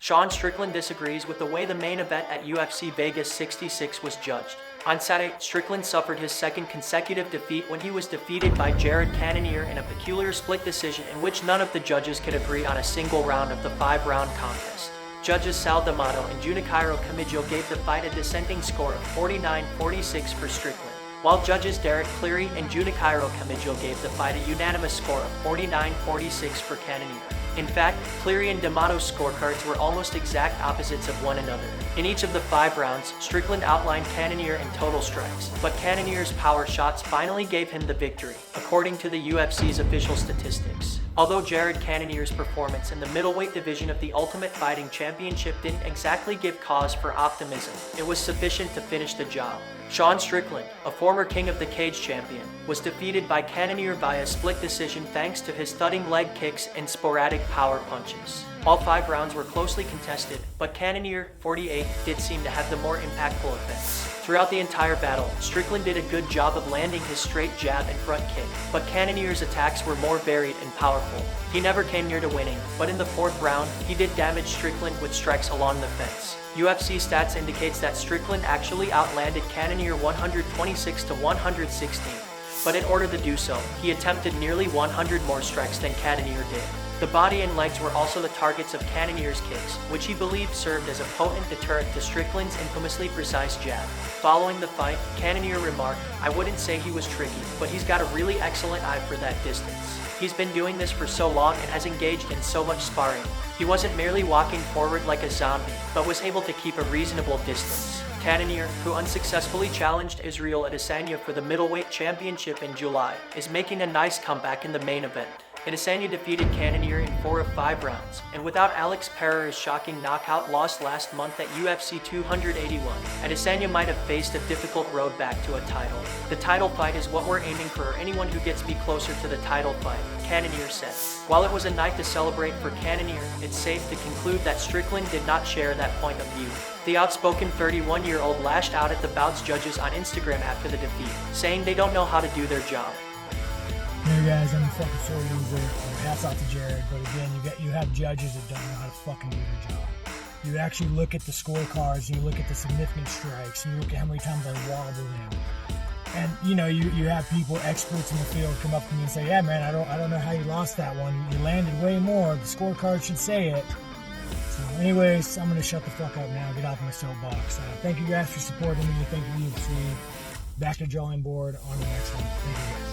Sean Strickland disagrees with the way the main event at UFC Vegas 66 was judged. On Saturday, Strickland suffered his second consecutive defeat when he was defeated by Jared Cannonier in a peculiar split decision in which none of the judges could agree on a single round of the 5-round contest. Judges Sal D'Amato and Junichiro Kamijo gave the fight a dissenting score of 49-46 for Strickland, while judges Derek Cleary and Junichiro Kamijo gave the fight a unanimous score of 49-46 for Cannonier. In fact, Cleary and D'Amato's scorecards were almost exact opposites of one another. In each of the 5 rounds, Strickland outlined Cannonier in total strikes, but Cannonier's power shots finally gave him the victory, according to the UFC's official statistics. Although Jared Cannonier's performance in the middleweight division of the Ultimate Fighting Championship didn't exactly give cause for optimism, it was sufficient to finish the job. Sean Strickland, a former King of the Cage champion, was defeated by Cannonier via split decision thanks to his thudding leg kicks and sporadic power punches. All 5 rounds were closely contested, but Cannonier, 48, did seem to have the more impactful effects. Throughout the entire battle, Strickland did a good job of landing his straight jab and front kick, but Cannonier's attacks were more varied and powerful. He never came near to winning, but in the 4th round, he did damage Strickland with strikes along the fence. UFC stats indicates that Strickland actually outlanded Cannonier 126-116, but in order to do so, he attempted nearly 100 more strikes than Cannonier did. The body and legs were also the targets of Cannonier's kicks, which he believed served as a potent deterrent to Strickland's infamously precise jab. Following the fight, Cannonier remarked, "I wouldn't say he was tricky, but he's got a really excellent eye for that distance. He's been doing this for so long and has engaged in so much sparring. He wasn't merely walking forward like a zombie, but was able to keep a reasonable distance." Cannonier, who unsuccessfully challenged Israel Adesanya for the middleweight championship in July, is making a nice comeback in the main event. Adesanya defeated Cannonier in 4 of 5 rounds, and without Alex Pereira's shocking knockout loss last month at UFC 281, Adesanya might have faced a difficult road back to a title. "The title fight is what we're aiming for anyone who gets me closer to the title fight," Cannonier said. While it was a night to celebrate for Cannonier, it's safe to conclude that Strickland did not share that point of view. The outspoken 31-year-old lashed out at the bout's judges on Instagram after the defeat, saying they don't know how to do their job. Hey guys, I'm a fucking sore loser. Hats off to Jared, but again, you have judges that don't know how to fucking do their job. You actually look at the scorecards, and you look at the significant strikes, and you look at how many times they wobbled him. And you have people, experts in the field, come up to me and say, "Yeah, man, I don't know how you lost that one. You landed way more. The scorecard should say it." So, anyways, I'm gonna shut the fuck up now. Get off my soapbox. Thank you guys for supporting me. Thank you, UFC. Back to drawing board on the next one. Thank you guys.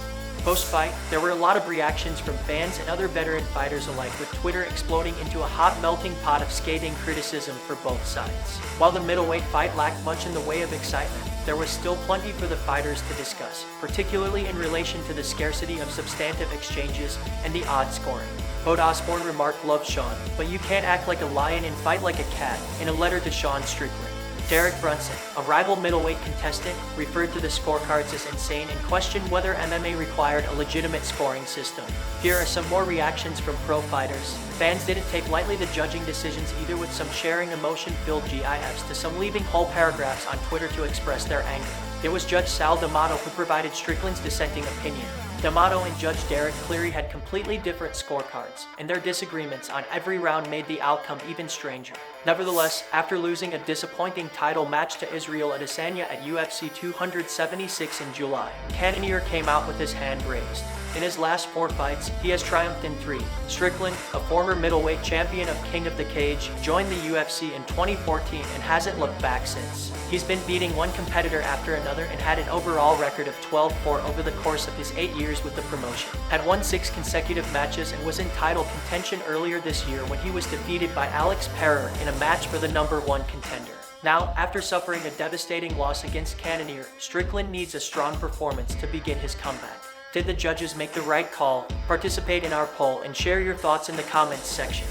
Post-fight, there were a lot of reactions from fans and other veteran fighters alike, with Twitter exploding into a hot melting pot of scathing criticism for both sides. While the middleweight fight lacked much in the way of excitement, there was still plenty for the fighters to discuss, particularly in relation to the scarcity of substantive exchanges and the odd scoring. Bode Osborne remarked, "Love Sean, but you can't act like a lion and fight like a cat," in a letter to Sean Strickland. Derek Brunson, a rival middleweight contestant, referred to the scorecards as insane and questioned whether MMA required a legitimate scoring system. Here are some more reactions from pro fighters. Fans didn't take lightly the judging decisions either, with some sharing emotion-filled GIFs to some leaving whole paragraphs on Twitter to express their anger. It was Judge Sal D'Amato who provided Strickland's dissenting opinion. D'Amato and Judge Derek Cleary had completely different scorecards, and their disagreements on every round made the outcome even stranger. Nevertheless, after losing a disappointing title match to Israel Adesanya at UFC 276 in July, Cannonier came out with his hand raised. In his last 4 fights, he has triumphed in 3. Strickland, a former middleweight champion of King of the Cage, joined the UFC in 2014 and hasn't looked back since. He's been beating one competitor after another and had an overall record of 12-4 over the course of his 8 years with the promotion. Had won 6 consecutive matches and was in title contention earlier this year when he was defeated by Alex Pereira in a match for the #1 contender. Now, after suffering a devastating loss against Cannonier, Strickland needs a strong performance to begin his comeback. Did the judges make the right call? Participate in our poll and share your thoughts in the comments section.